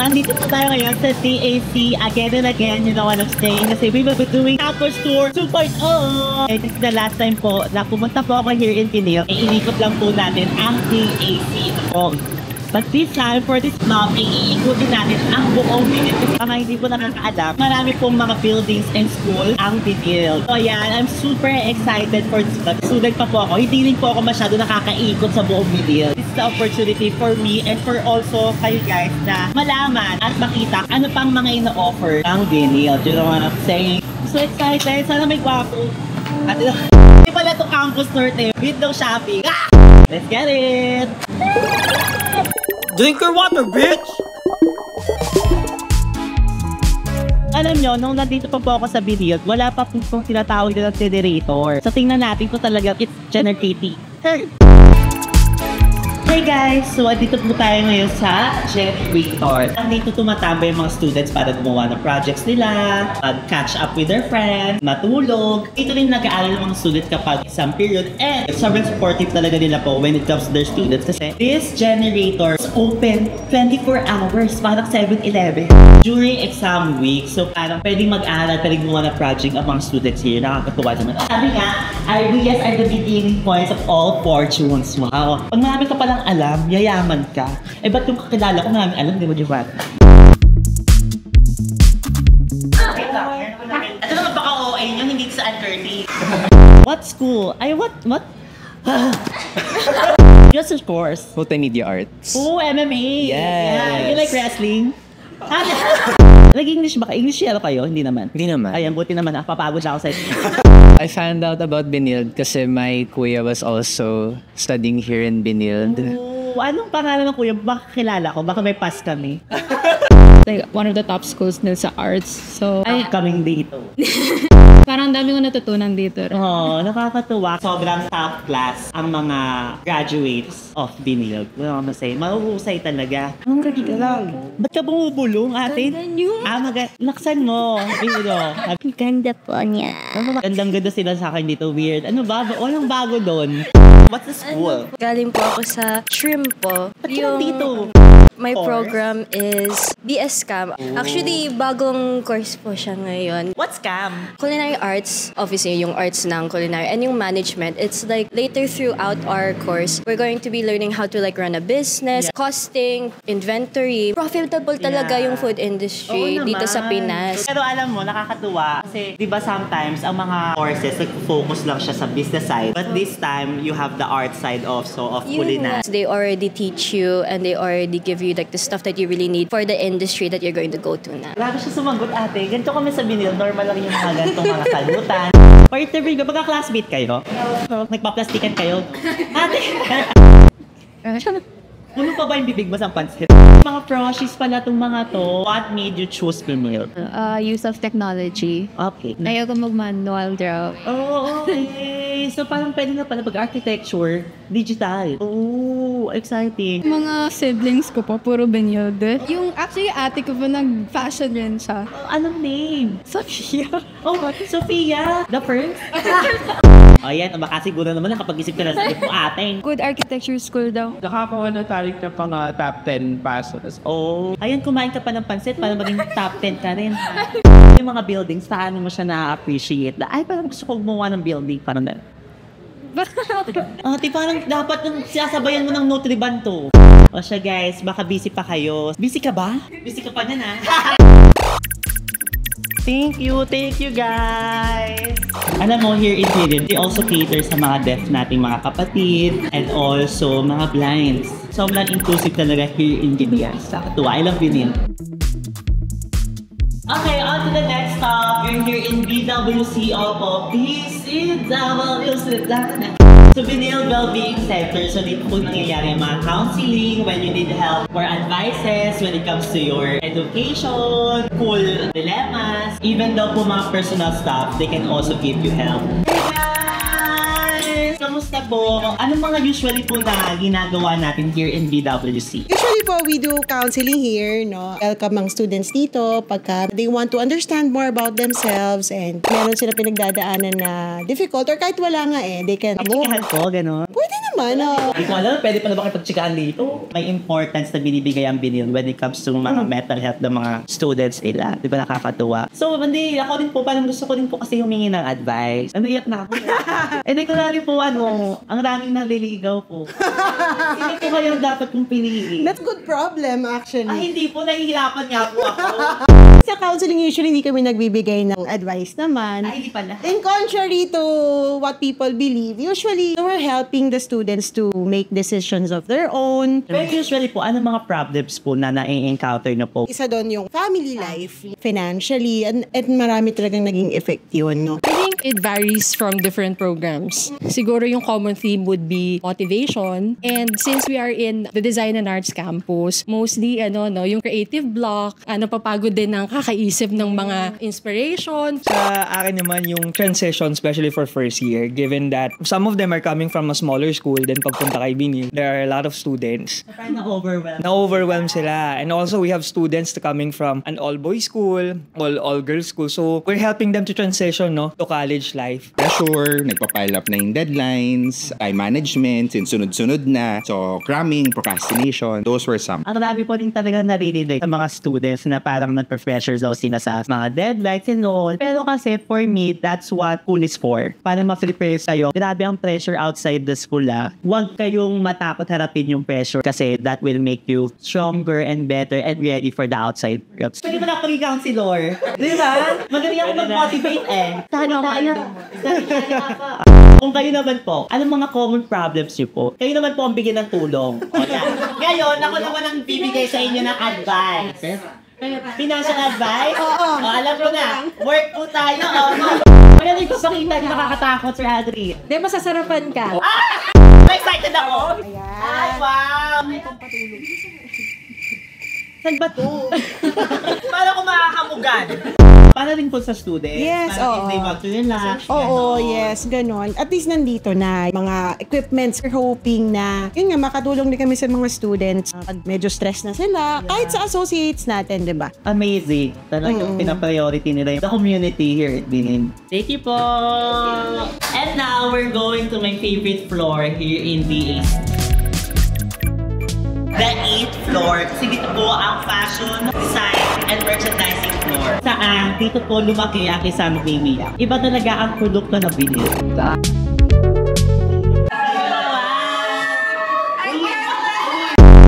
So, andito po tayo ngayon sa TAC again and again. You know what I'm saying? Kasi we will be doing campus tour 2.0. This is the last time po na pumunta po ako here in Pinil. Iikot lang po natin ang TAC. But this time, for this vlog, iikutin natin ang buong Pinil. Kasi mga hindi po nakakaalam, marami pong mga buildings and school ang Pinil. So yan, I'm super excited for this vlog. Student pa po ako, hindi rin po ako masyado nakakaikot sa buong Pinil. This is the opportunity for me and for also kayo guys na malaman at makita ano pang mga ina-offer ang Pinil. Do you know what I'm saying? So excited, sana may gwapo. At hindi pala ito campus tour tayo, window shopping. Ah! Let's get it! Drink your water, bitch! Alam nyo, nung nandito pa po ako sa Binil, wala pa pong tinatawag na generator. So tingnan natin kung talaga it's generating. Hey guys! So dito po tayo ngayon sa generator. Dito tumatambay yung mga students para gumawa ng projects nila, catch up with their friends, matulog. Dito rin nag-aaral ng mga students kapag exam period. And sobrang supportive talaga nila po when it comes to their students. Kasi this generator is open 24 hours, parang 7-11. During exam week, so parang pwedeng mag-aaral, pwedeng gumawa ng project ang mga students here. Nakakatuwa naman. Sabi nga, ideas are the beginning points of all fortunes. Wow! Pag marami ka palang alam, yayaman ka. Eh, ba't yung kakilala ko marami alam, di mo diba? Wait lang. Ito naman baka OA nyo, hindi sa Ankerty. What school? Ay, what? Yes, of course. Multimedia Arts. Oh, MMA. Yes. Yeah. You like wrestling? Nag-English ba? English yellow kayo? Hindi naman. Hindi naman. Ayan, buti naman. Papagod na ako sa I found out about Benilde kasi my kuya was also studying here in Benilde. Oh, anong pangalan ng kuya? Baka kilala ko. Baka may pass kami. Like one of the top schools nila sa arts. So, Coming dito. parang dami ko natutunan dito. Oh, nakakatuwa. Sobrang top class ang mga graduates of Binilde. Ano ako masay? Mahuhusay talaga. Ang ganda lang. Ba't ka bumubulong, ate? Laksan mo. Ang ganda po niya. Gandang-ganda sila sa akin dito. Weird. Ano ba? Walang bago doon. What's the school? Galing po ako sa Shrimp po. Ba't ka dito? My Course? program is BS Cam. Actually, bagong course po siya ngayon. What's scam? Culinary arts, obviously yung arts ng culinary and yung management. It's like later throughout our course, we're going to be learning how to like run a business, costing, inventory. Profitable talaga yung food industry dito sa Pinas. Pero alam mo, nakakatuwa kasi di ba sometimes ang mga courses nag-focus lang siya sa business side. But this time, you have the art side also of culinary. They already teach you and they already give you like the stuff that you really need for the industry that you're going to go to na. Grabe siya sumagot, ate. Ganito kami sa Binil. Normal lang yung mga ganitong mga salutan. Partner, baka classmate kayo? Nagpa-plastikan kayo? Ate! Puno pa ba yung bibig mo sa pansit? Mga proshies pala itong mga to. What made you choose Binil? Use of technology. Okay. Ayoko mag-manual draw. Oh, okay. So parang pwede na pala pag-architecture, digital. Oh, exciting. Mga siblings ko po, puro Benilde. Yung actually ate ko po nag-fashion rin siya. Anong name? Sophia. Oh, Sophia. The first? Ayan, baka siguro naman nakapag-isip ka na sa mo ate. Good architecture school daw. Nakakuha na tarik na pang top 10 passes. Oh. Ayan, kumain ka pa ng pansit para maging top 10 ka rin. Yung mga buildings, paano mo siya na-appreciate? Ay, parang gusto ko gumawa ng building. Parang na. Parang dapat yung sasabayan mo ng Nutriban to. O siya guys, baka busy pa kayo. Busy ka ba? Busy ka pa niyan ha? Thank you guys! Alam mo, here in Pinil, they also cater sa mga deaf nating mga kapatid and also mga blinds. Sobrang inclusive talaga here in Pinil. Sakatuwa, I love Pinil. Okay, on to the next stop. You're here in BWC Opo. BCWC. So, Binil Wellbeing Center. So, dito po nangyayari yung mga counseling when you need help or advices when it comes to your education, school dilemmas. Even though po mga personal stuff, they can also give you help. Hey guys! Kamusta po? Anong mga usually po na ginagawa natin here in BWC? Usually po, we do counseling here, no? Welcome ang students dito pagka they want to understand more about themselves and meron sila pinagdadaanan na difficult or kahit wala nga they can Technical po, gano'n? Pwede naman. naman, oh. Hindi ko alam, pwede pa na ba kapag-chikahan dito? May importance na binibigay ang binil when it comes to mga mental health ng mga students nila. Di ba nakakatuwa? So, hindi, ako din po, parang gusto ko din po kasi humingi ng advice. Ano, iyak na ako. Hindi ko na rin po, ang daming naliligaw po. Hindi po kayo dapat kong piliin. That's good problem, actually. Hindi po, nahihirapan nga po ako. Sa counseling, usually hindi kami nagbibigay ng advice naman. Hindi pala. And contrary to what people believe, usually we're helping the students to make decisions of their own. Pero usually po, ano mga problems po na na-encounter na po? Isa doon yung family life, financially, and marami talagang naging effect yun, no? I think it varies from different programs. Siguro yung common theme would be motivation. And since we are in the Design and Arts campus, mostly yung creative block, napapagod din ng kakaisip ng mga inspiration. Sa akin naman yung transition, especially for first year, given that some of them are coming from a smaller school, then pagpunta kay Binil, there are a lot of students. Parang na-overwhelmed. Na-overwhelm sila. And also, we have students coming from an all-boys school, all-girls school. So, we're helping them to transition to college life. Pressure, nagpa-pile up na yung deadlines, time management, sunod-sunod na. So, cramming, procrastination, those were some. Ang dami po din talaga naririnig sa mga students na parang nagpa-pressure daw sila sa mga deadlines and all. Pero kasi for me, that's what school is for. Para ma-prepare sa'yo. Grabe ang pressure outside the school Huwag kayong matakot harapin yung pressure kasi that will make you stronger and better and ready for the outside world. Pwede mo na pag-counselor. Di ba? Magaling ako mag-motivate Sana kaya. Kung kayo naman po, anong mga common problems niyo po? Kayo naman po ang bigyan ng tulong. O yan. Ngayon, ako naman ang bibigay sa inyo ng advice. Financial advice? Oo. Alam ko na. Work po tayo. Kaya rin ko pakita yung nakakatakot, Sir Adri. Di, masasarapan ka. Excited ako! Ay, wow! Saan ba to? Paano ko makakamugan? Para rin po sa students. Yes, para if they want to relax. Oo, yes, ganon. At least nandito na mga equipments. We're hoping na, yun nga, makatulong din kami sa mga students. Pag medyo stress na sila, kahit sa associates natin, di ba? Amazing. Talagang pinapriority nila yung the community here at Binin. Thank you po! And now, we're going to my favorite floor here in DAC. The 8th floor. Kasi dito po ang fashion, design, and merchandising floor. Saan? Dito po lumaki ang Kisame Mia. Iba talaga ang produkto na binili.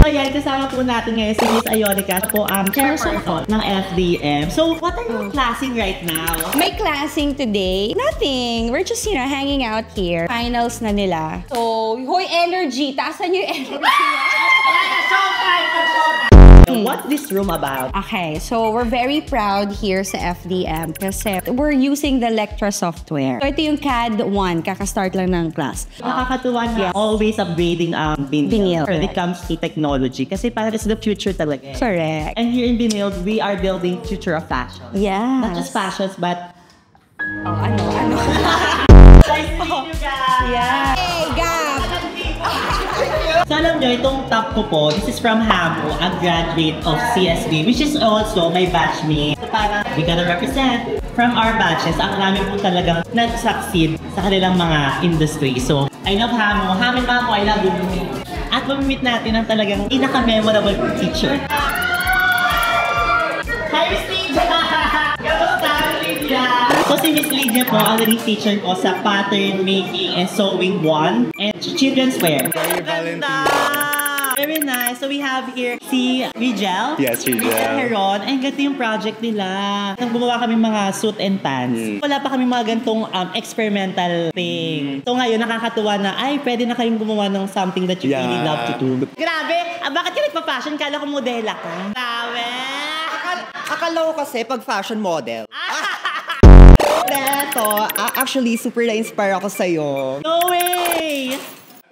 Ayan, kasama po natin ngayon si Miss Ionica po ang chairperson ng FDM. So, what are you classing right now? May classing today? Nothing. We're just, hanging out here. Finals na nila. So, hoy, energy. Taasan yung energy. What's this room about? Okay, so we're very proud here sa FDM kasi we're using the Lectra software. So ito yung CAD 1, kakastart lang ng class. Nakakatuwa na always upgrading ang Binil when it comes to technology kasi parang it's the future talaga. Correct. And here in Binil, we are building future of fashion. Yeah. Not just fashions, but... Ano? Nice to meet you guys! Yeah. Hey, Gab! So alam nyo, itong top ko po, this is from Hamo, a graduate of CSB, which is also my batchmate. So parang we gotta represent from our batches, ang marami po talagang nag-succeed sa kanilang mga industry. So, I love Hamo. Hamo, Mamo, I love you. At mamimit natin ang talagang pinaka-memorable teacher. Hi, Miss Lydia! Kamusta, Miss Lydia? So si Miss Lydia po, ang naging teacher ko sa pattern making and sewing 1 and children's wear. Very nice. So we have here si Rigel. Yes, Rigel. Heron. And ganito yung project nila. Gumawa kami mga suit and pants. Wala pa kami mga gantong experimental thing. So ngayon, nakakatuwa na, ay, pwede na kayong gumawa ng something that you really love to do. Grabe! Bakit ka nagpa-fashion? Kala ko modela ka. Grabe! Akala ko kasi pag fashion model. Neto, actually, super na-inspire ako sa'yo. No way!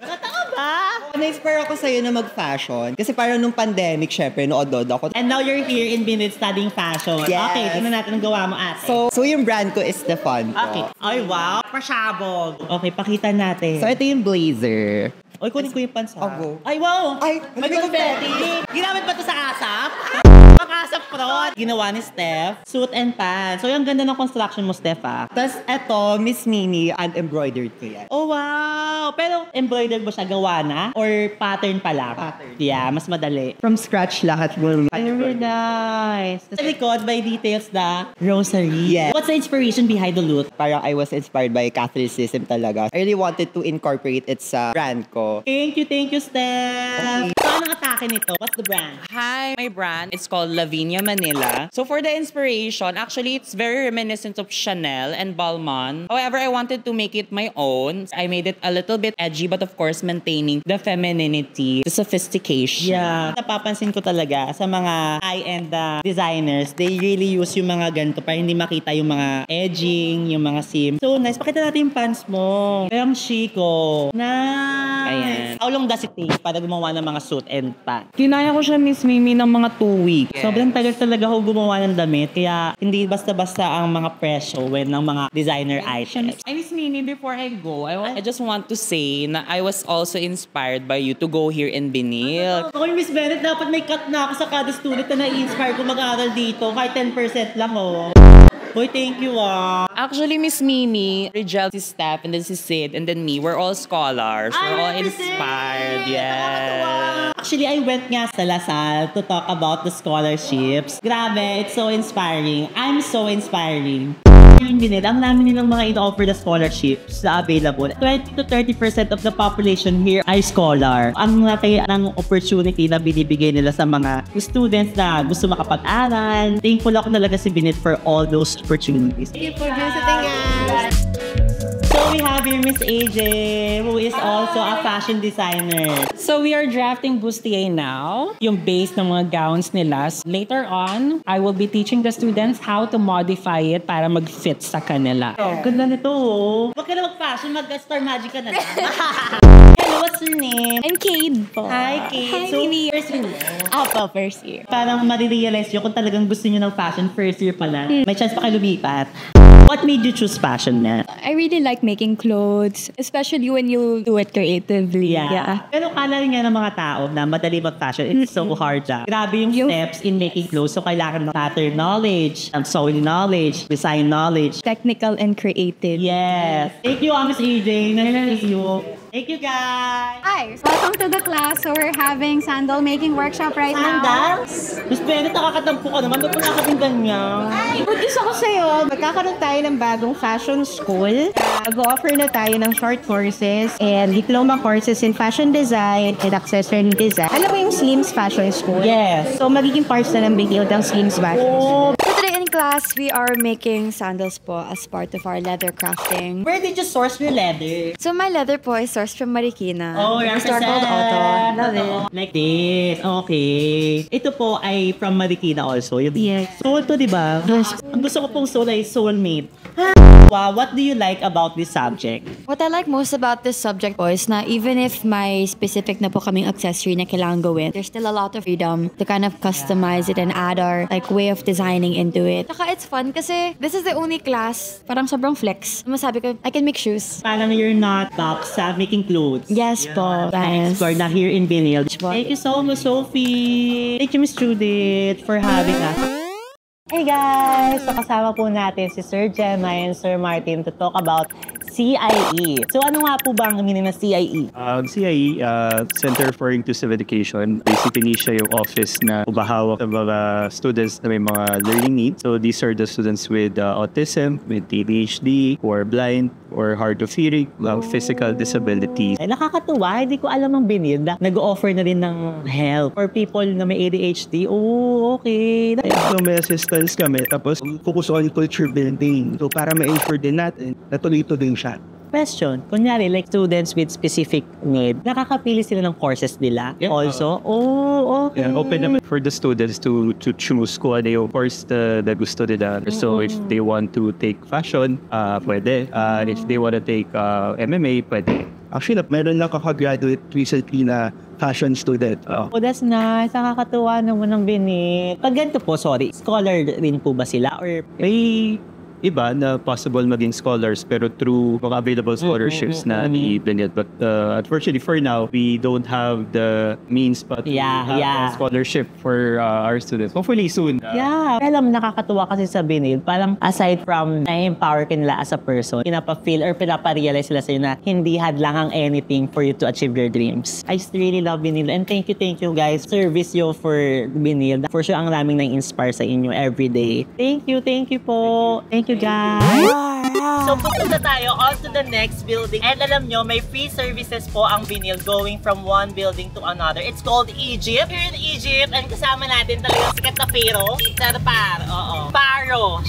Totoo ba? Na-inspire ako sa'yo na mag-fashion. Kasi parang nung pandemic, syempre, nood ako. And now you're here in Binil studying fashion. Yes. Okay, tingnan natin ang gawa mo ate. So yung brand ko is Stefan. Okay. Ay, wow. Pasabog. Okay, pakita natin. So ito yung blazer. Oy, kunin ko yung pants ha. Go. Ay, wow. Ay, may confetti. Ginamit ba ito sa ASAP? Pang-asa prod. Ginawa ni Steph, suit and pants. So, yung ganda ng construction mo, Steph, ah. Tapos eto, Miss Mini, embroidered ko yan. Oh, wow! Pero embroidered mo siya, gawa na? Or pattern pa lang? Pattern. Yeah, mas madali. From scratch lahat mo. Very nice. Sa likod, by details the rosary. Yes. What's the inspiration behind the loot? Parang I was inspired by Catholicism talaga. I really wanted to incorporate it sa brand ko. Thank you, Steph. So, anong atake nito? What's the brand? Hi, my brand. It's called Lavinia Manila. So for the inspiration, actually, it's very reminiscent of Chanel and Balmain. However, I wanted to make it my own. I made it a little bit edgy, but of course, maintaining the femininity, the sophistication. Yeah. Napapansin ko talaga sa mga high-end designers, they really use yung mga ganito para hindi makita yung mga edging, yung mga seam. So, nice. Pakita natin yung pants mo. Parang chico. Nice. Ayan. How long does it take para gumawa ng mga suit and pants? Kinaya ko siya, Miss Mimi, ng mga 2 weeks. Sobrang tagal talaga ako gumawa ng damit, kaya hindi basta-basta ang mga presyo when ng mga designer items. Ay, Miss Mimi, before I go, I just want to say na I was also inspired by you to go here in Benil. Ako yung Miss Bennett, dapat may cut na ako sa kada student na na-inspire ko mag-aaral dito. Kahit 10% lang, oh. Boy, thank you, ah. Actually, Miss Mimi, Rigel, si Steph, and then si Sid, and then me, we're all scholars. We're all inspired. Yes. Actually, I went nga sa Lasal to talk about the scholarships. Grabe, it's so inspiring. I'm so inspiring. Yung binid, ang namin nilang mga in-offer the scholarships na available. 20 to 30% of the population here ay scholar. Ang laki ng opportunity na binibigay nila sa mga students na gusto makapag-aral. Thankful ako talaga si Binit for all those opportunities. Thank you for visiting us. So we have here Miss AJ, who is also a fashion designer. So we are drafting bustier now, yung base ng mga gowns nila. Later on, I will be teaching the students how to modify it para mag-fit sa kanila. Oh, ganda nito, oh. Huwag ka na mag-fashion, mag-star magic ka na lang. Hello, what's your name? I'm Kade po. Hi, Kade. So, first year? Opo, first year. Parang marirealize nyo kung talagang gusto nyo ng fashion first year pa lang. May chance pa kayo lumipat. What made you choose fashion na? I really like making clothes, especially when you do it creatively. Yeah. Pero kala rin nga ng mga tao na madali mag-fashion, it's so hard siya. Grabe yung steps in making clothes. So, kailangan ng pattern knowledge, sewing knowledge, design knowledge. Technical and creative. Yes. Thank you, Miss AJ. Nice to meet you. Thank you, guys. Hi. Welcome to the class. So we're having sandal making workshop right now. Sandals? Miss Bennett, nakakatampo ka naman. Ba't wala ka din ganyan? Ay, produce ako sa'yo. Magkakaroon tayo ng bagong fashion school. Mag-offer na tayo ng short courses and diploma courses in fashion design and accessory design. Alam mo yung Slims Fashion School? Yes. So magiging parts na ng video ng Slims Fashion School. So today in class, we are making sandals po as part of our leather crafting. Where did you source your leather? So my leather po is sourced from Marikina. Oh, a store called Otto. Love it. Like this. Okay. Ito po ay from Marikina also. Yes. Soul to, di ba? Yes. Ang gusto ko pong soul ay soulmate. Wow, what do you like about this subject? What I like most about this subject po is na even if may specific na po kaming accessory na kailangan gawin, there's still a lot of freedom to kind of customize it and add our like way of designing into it. Saka it's fun kasi this is the only class parang sobrang flex. Masabi ko, I can make shoes. Parang you're not top sa making clothes. Yes po. Yes. We're not here in Benil. Thank you so much, Sophie. Thank you, Miss Judith, for having us. Hey guys! So kasama po natin si Sir Gemma and Sir Martin to talk about CIE. So ano nga po ba ang meaning ng CIE? CIE, Center for Inclusive Education, basically siya yung office na ubahawak sa mga students na may mga learning needs. So these are the students with autism, with ADHD, who are blind, or hard of hearing, physical disabilities. Ay, nakakatuwa, hindi ko alam ang Benil na nag-offer na rin ng help for people na may ADHD. Oh, okay. So may assistance kami, tapos focus on culture building. So para ma-ensure din natin, natuloy-tuloy siya. Question, kunyari like students with specific need, nakakapili sila ng courses nila also? Oh, okay. Yeah, open up for the students to choose kung ano yung course na gusto nila. So if they want to take fashion, pwede. If they want to take MMA, pwede. Actually, meron lang kakagraduate recently na fashion student. Oh, that's nice. Nakakatuwa naman ng Benil. Pag ganito po, sorry, scholar rin po ba sila? Or may iba na possible maging scholars pero through mga available scholarships na ni Benilde. But unfortunately for now, we don't have the means pa to have a scholarship for our students. Hopefully soon. Alam, nakakatuwa kasi sa Benilde, parang aside from na-empower ka nila as a person, pinapa-feel or pinapa-realize sila sa'yo na hindi hadlang ang anything for you to achieve your dreams. I just really love Benilde and thank you guys. Service you for Benilde. For sure, ang daming nang-inspire sa inyo every day. Thank you po. Thank you guys. So pupunta tayo on to the next building. And alam nyo, may free services po ang Benilde going from one building to another. It's called Egypt. Here in Egypt, and kasama natin talagang sikat na Paro. Paro.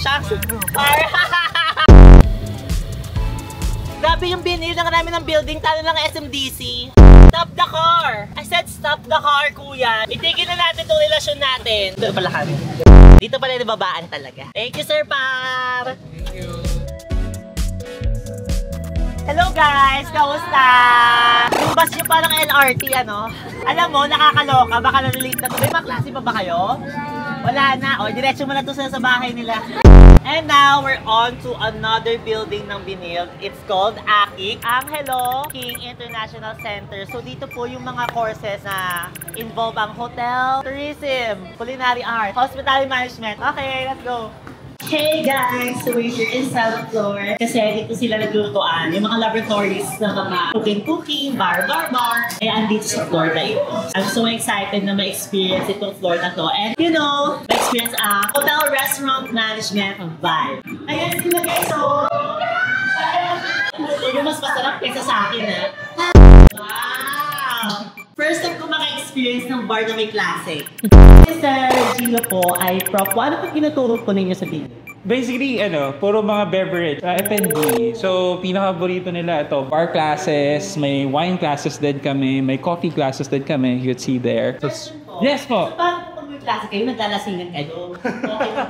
Grabe yung Benilde, ang namin ng building, talo lang SMDC. Stop the car! I said stop the car, kuya. Itigil na natin itong relasyon natin. Dito pala kami. Dito pala nababaan talaga. Thank you, Sir Par! Thank you. Hello guys! Kamusta? Yung bus nyo parang LRT, ano? Alam mo, nakakaloka. Baka na-relate na to. May mga klase pa ba kayo? Wala na. O, diretso mo na to sa bahay nila. And now, we're on to another building ng Benilde. It's called AKIC, Angelo King International Center. So, dito po yung mga courses na involve ang hotel, tourism, culinary arts, hospitality management. Okay, let's go. Hey guys! So we're here in 7th floor kasi dito sila naglulutuan. Yung mga laboratories na mga cooking, bar. Eh, andito sa floor na ito. I'm so excited na ma-experience itong floor na to. And you know, ma-experience hotel restaurant management vibe. Ayan sila guys, so... Yung mas masarap kaysa sa akin, Wow! First time ko maka-experience ng bar na may klase. Mr. Gino po ay prop. Ano po ginuturo po ninyo sa Benilde? Basically, puro mga beverage, F&B. So, pinaka-paborito nila ito, bar classes, may wine classes din kami, may coffee classes din kami, you could see there. So, yes po. Paano may klase kayo, nagdalasingan kayo?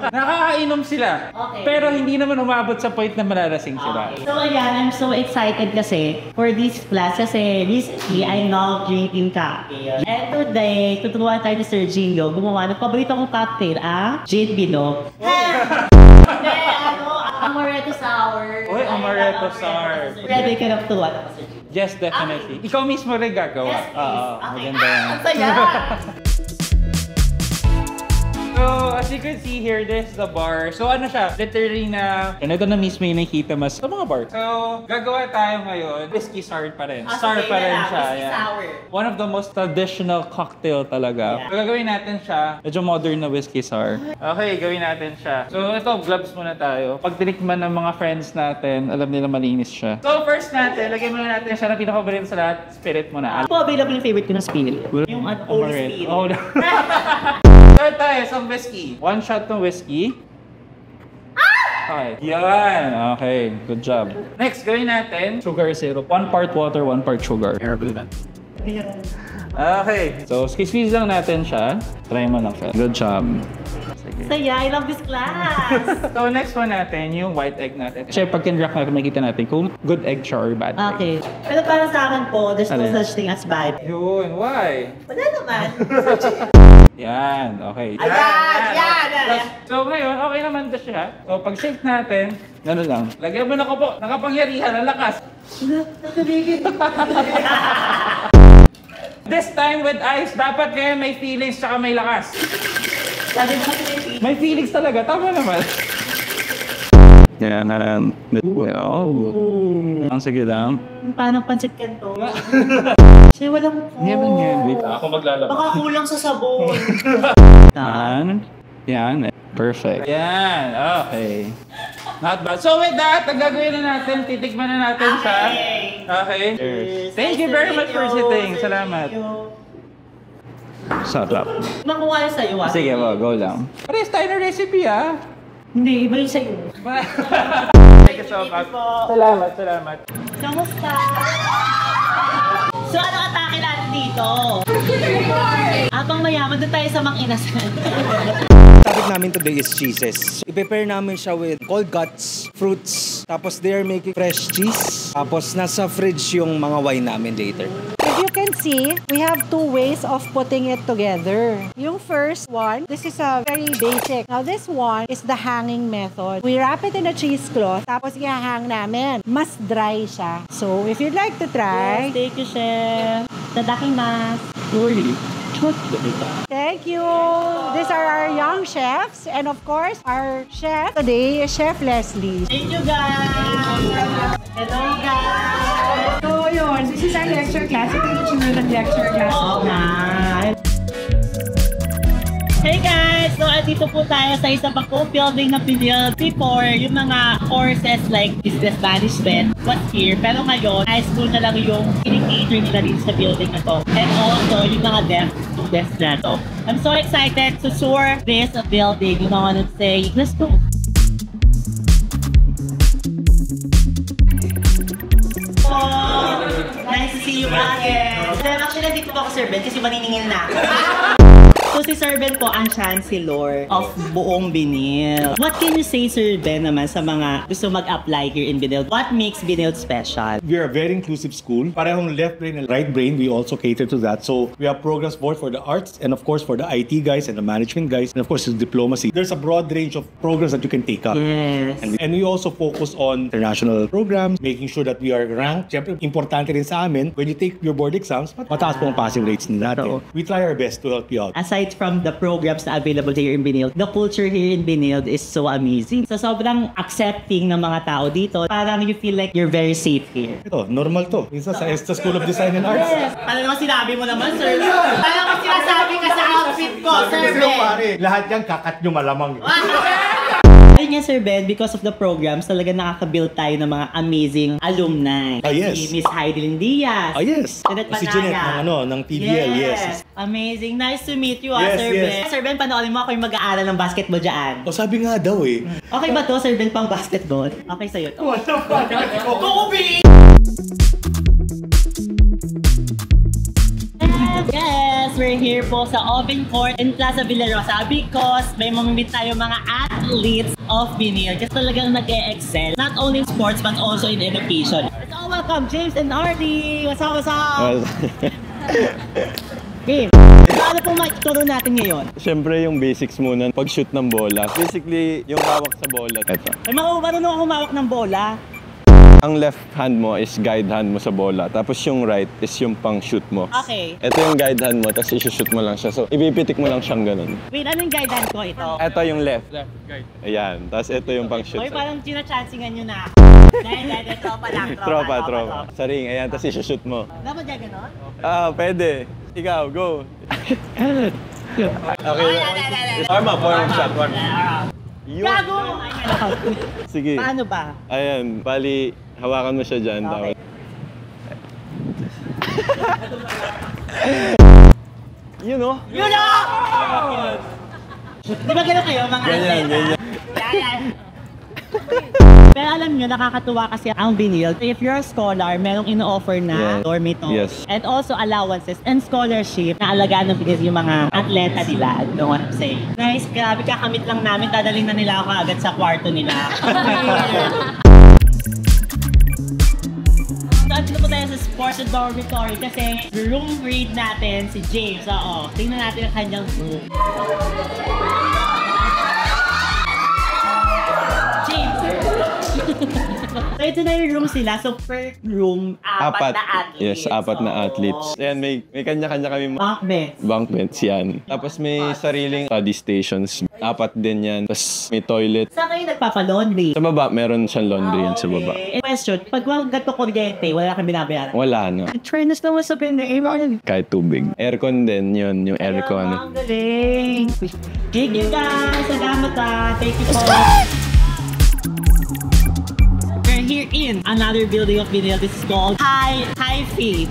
Nakakainom sila. Okay. Pero hindi naman umabot sa point na malalasing sila. So ayan, I'm so excited kasi for this class kasi recently I love drinking cocktail. And today, tuturuan tayo ni Sir Gino gumawa ng paborito kong cocktail, Jade Bilog. Amaretto sour. Uy, amaretto sour. Ready ka na tuwa na Sir Gino? Yes, definitely. Ikaw mismo rin gagawa. Yes, please. Maganda yan. Ang saya! So, as you can see here, this is the bar. So, ano siya? Literally na, ito na mismo yung nakikita mas sa mga bar. So, gagawa tayo ngayon. Whiskey sour pa rin. Sour pa rin siya. Whiskey sour. One of the most traditional cocktail talaga. So, gagawin natin siya. Medyo modern na whiskey sour. Okay, gawin natin siya. So, ito, gloves muna tayo. Pag tinikman ng mga friends natin, alam nila malinis siya. So, first natin, lagyan muna natin siya na pinaka-paborito sa lahat. Spirit muna. Ano po available yung favorite ko na spirit? Yung Holy Spirit. Oh, no. Start tayo sa whiskey. 1 shot ng whiskey. Okay. Yan. Okay. Good job. Next, gawin natin sugar syrup. 1 part water, 1 part sugar. Okay. So, squeeze lang natin siya. Try mo lang siya. Good job. Saya, I love this class! So, next one natin, yung white egg natin. Kasi pag kinrack natin, makikita natin kung good egg siya or bad egg. Okay. Pero para sa akin po, there's no such thing as bad. Yun. Why? Wala naman. Yan. Okay. Yan! So, ngayon, okay naman na siya. So, pag shake natin, gano'n lang. Lagyan mo na ko po. Nakapangyarihan, ang lakas. This time with ice, dapat ngayon may feelings tsaka may lakas. May feelings talaga, tama naman. Yan, ang sige lang. Paano pancit kanto? Kasi walang po. Wait, ako maglalabas. Baka kulang sa sabon. Yan. Perfect. Yan, okay. Not bad. So with that, ang gagawin na natin, titikman na natin siya. Okay. Cheers. Thank you very much for sitting. Salamat. Sarap. Makuha yung sa'yo, Sige, go lang. Pares tayo ng recipe, Hindi, iba yung sa'yo. Thank you so much. Salamat. Kamusta? So, ano atake natin dito? Abang mayaman, doon tayo sa Mang-Inasal. Topic namin today is cheeses. I-prepare namin siya with cold cuts, fruits, tapos they are making fresh cheese. Tapos nasa fridge yung mga wine namin later. Pwede can see, we have two ways of putting it together. Yung first one, this is a very basic. Now this one is the hanging method. We wrap it in a cheesecloth, tapos i-hang namin. Mas dry siya. So if you'd like to try. Yes, thank you, Chef. Tadakimasu. Thank you. These are our young chefs. And of course, our chef today is Chef Leslie. Thank you, guys. Hello, guys. So yun, this is our lecture class. Ito yung sunod ng lecture class. Hey guys! So, dito po tayo sa isang pang building na Benilde. Before, yung mga courses like business management was here. Pero ngayon, high school na lang yung in-cater nila dito sa building na to. And also, yung mga desk na to. I'm so excited to tour this building. You know what I'm saying? Let's go! Nice to see you again. Actually, nandito po ako, Sir Ben, kasi maniningil na ako. So, si Sir Ben po ang chancellor of buong Benilde. What can you say, Sir Ben, naman sa mga gusto mag-apply here in Benilde? What makes Benilde special? We are a very inclusive school. Parehong left brain and right brain, we also cater to that. So, we have programs both for the arts and of course for the IT guys and the management guys and of course the diplomacy. There's a broad range of programs that you can take up. Yes. And we also focus on international programs, making sure that we are ranked. Siyempre, importante rin sa amin, when you take your board exams, mataas po ang passing rates natin. We try our best to help you out. Aside from the programs na available here in Benilde, the culture here in Benilde is so amazing. So sobrang accepting ng mga tao dito. Parang you feel like you're very safe here. Ito, normal to. Minsan sa ESTA School of Design and Arts. Yes! Paano naman sinabi mo naman, sir? Paano naman sinasabi ka sa outfit ko, Sir Ben? Lahat yan kakat nyo malamang. Ayun nga, Sir Ben, because of the programs, talaga nakaka-build tayo ng mga amazing alumni. Yes. Si Miss Heidelin Diaz. Yes. Si Jeanette ng TBL, yes. Amazing. Nice to meet you, Yes, Sir yes. Ben. Sir Ben, panoorin mo ako yung mag-aaral ng basketball dyan. O sabi nga daw eh. Okay ba to, Sir Ben, pang basketball? Okay sa'yo to. What the fuck? Kobe! Yes, we're here po sa Open Court in Plaza Villarosa because may mamimit tayo mga athletes of Benilde kasi talagang nag-e-excel not only in sports but also in education. Let's all welcome James and Artie! What's up, what's up? Game! Ano pong makikituro natin ngayon? Siyempre yung basics muna, pag-shoot ng bola. Basically, yung hawak sa bola. Ito. Ay, marunong ako humawak ng bola. Ang left hand mo is guide hand mo sa bola. Tapos yung right is yung pang-shoot mo. Okay. Ito yung guide hand mo, tapos i-shoot mo lang siya. So, ibipitik mo lang siyang ganun. Wait, anong guidance ko ito? Ito yung left. Guide. Ayan. Tapos ito yung pang-shoot. Oy, parang ginachancingan nyo na. Dahil, tropa lang. Tropa. Sa ring. Ayan, tapos i-shoot mo. Dapat dyan ganon? Pwede. Ikaw, go. Okay. Warm up shot. Gago! Sige. Paano ba? Ayan, bali, hawakan mo siya dyan. Okay. You know? You know! Di ba gano'n kayo, mga Ganyan. Pero alam nyo, nakakatuwa kasi ang Benilde. If you're a scholar, merong ino-offer na dormitory. Yes. And also allowances and scholarship na alagaan ng Benilde yung mga atleta nila. You know what I'm saying? Nice, grabe, kakamit lang namin. Dadaling na nila ako agad sa kwarto nila. So, dito po tayo sa sports and dormitory kasi room grade natin si James. Oo, tingnan natin ang kanyang room. James! So, ito na yung room sila. So, per room, apat na athletes. Yes, apat na athletes. Ayan, may kanya-kanya kami bunk beds yan. Tapos may sariling study stations. Apat din yan. Tapos may toilet. Saan kayo nagpapa-laundry? Sa baba, meron siyang laundry yan sa baba. Question, pag gato kuryente, wala kang binabayaran? Wala na. Trainers naman sa Benilde. Kahit tubig. Aircon din yun, yung aircon. Ang galing! Thank you guys! Salamat Thank you po! We're here in another building of Benilde. This is called Hi-Fi.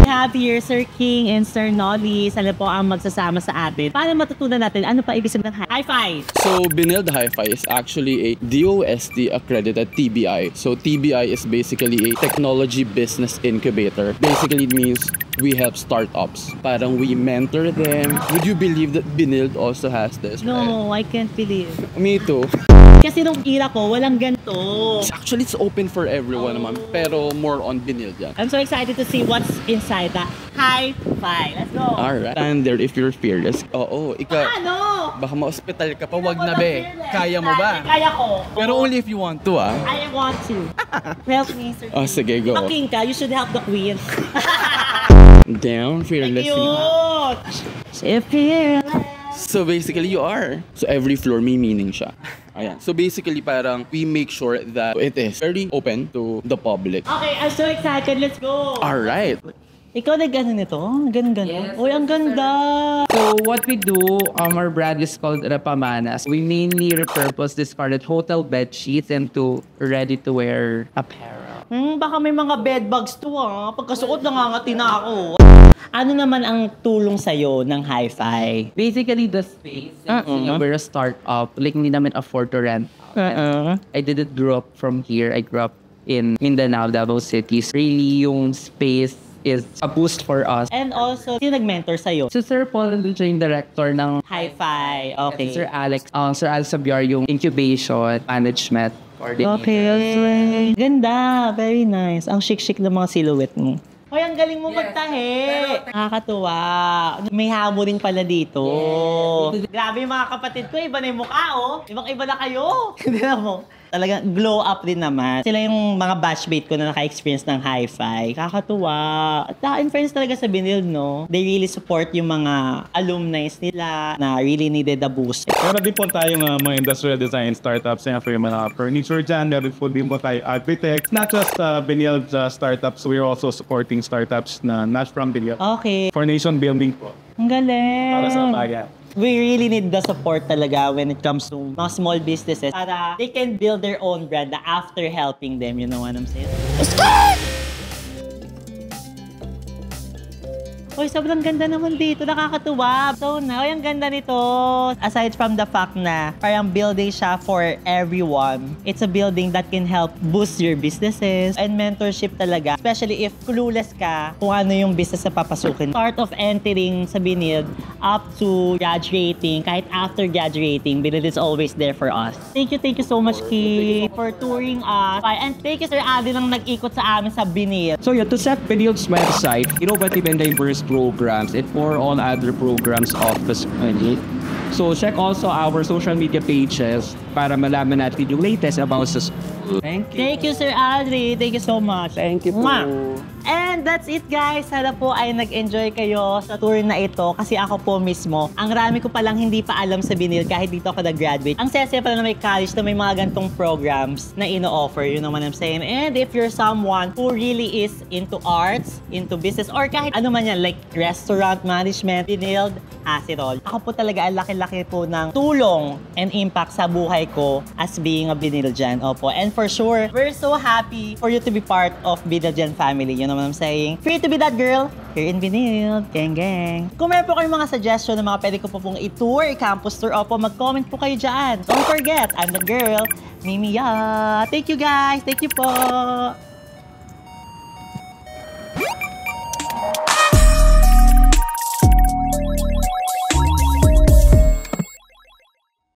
We have here Sir King and Sir Nolly. Sila po ang magsasama sa atin. Para matutunan natin, ano pa ibig sabihin ng Hi-Fi? So, Benilde Hi-Fi is actually a DOST accredited TBI. So, TBI is basically a technology business incubator. Basically, it means we help startups. Parang we mentor them. Would you believe that Benilde also has this? No, I can't believe. Me too. Kasi nung era ko, walang ganito. Actually, it's open for everyone naman, pero more on Benilde yan. I'm so excited to see what's inside the Hi-Fi. Let's go! Alright. Stand there if you're fearless. Oo, ikaw. Ano? Baka ma-hospital ka pa, wag na be. Kaya mo ba? Kaya ko. Pero only if you want to, ah. I want to. Help me, sir. Oh, sige, go. A king ka, you should help the queen. Down, fearless. If fearless. So basically, you are. So every floor may meaning siya. Ayan. So basically, parang we make sure that it is very open to the public. Okay, I'm so excited. Let's go. Alright. Ikaw nag-ano nito? Ganun-ganun? Yes, uy, ang ganda! So what we do, our brand is called Repamanas. We mainly repurpose discarded hotel bed sheets into ready-to-wear apparel. Baka may mga bed bugs to Pagkasuot, nangangati na ako. Ano naman ang tulong sa'yo ng Hi-Fi? Basically, the space. We're a startup. Like, hindi namin afford to rent. I didn't grow up from here. I grew up in Mindanao, Davao City. Really, yung space is a boost for us. And also, sino nag-mentor sa'yo? So, Sir Paul Andrew yung director ng Hi-Fi. Okay. Sir Alex. Sir Alex Sabiar yung incubation, management, coordinator. Okay. Ganda. Very nice. Ang chic-chic ng mga silhouette mo. Hoy, ang galing mo magtahi. Nakakatuwa. May hamo rin pala dito. Yes. Grabe yung mga kapatid ko. Iba na yung mukha, oh. Ibang-iba na kayo. Hindi na mo. Talagang glow up din naman. Sila yung mga batchmate ko na naka-experience ng Hi-Fi. Kakatuwa. At in fairness talaga sa Benilde, no? They really support yung mga alumni nila na really needed a boost. Meron din po tayong mga industrial design startups. Siyempre yung mga furniture dyan. Meron po din po tayo architects. Not just Benilde startups. We're also supporting startups na not from Benilde. Okay. For nation building po. Ang galing. Para sa bayan. We really need the support talaga when it comes to mga small businesses para they can build their own brand after helping them. You know what I'm saying? Uy, sobrang ganda naman dito. Nakakatuwa. So, ang ganda nito. Aside from the fact na parang building siya for everyone, it's a building that can help boost your businesses and mentorship talaga. Especially if clueless ka kung ano yung business na papasukin. Start of entering sa Benilde up to graduating, kahit after graduating, Benilde is always there for us. Thank you so much, Ki, for touring us. And thank you, Sir Adi, lang nag-ikot sa amin sa Benilde. So, to check Benilde's website, innovative and diverse programs and for all other programs of the school. So check also our social media pages para malaman natin yung latest about sa school. Thank you. Thank you, Sir Adri. Thank you so much. Thank you po. And that's it, guys. Sana po ay nag-enjoy kayo sa tour na ito kasi ako po mismo, ang rami ko palang hindi pa alam sa Benilde kahit dito ako nag-graduate. Ang sese pala na may college na may mga gantong programs na ino-offer. You know what I'm saying? And if you're someone who really is into arts, into business, or kahit ano man yan, like restaurant management, Benilde has it all. Ako po talaga ang laki-laki po ng tulong and impact sa buhay ko as being a Benildean. Opo. And for sure, we're so happy for you to be part of Benildean family. You know what I'm saying? Free to be that girl here in Benilde. Gang, gang. Kung meron po kayong mga suggestion na mga pwede ko po pong i-tour, campus tour, opo, mag-comment po kayo dyan. Don't forget, I'm the girl, Mimi Ya. Thank you, guys. Thank you po.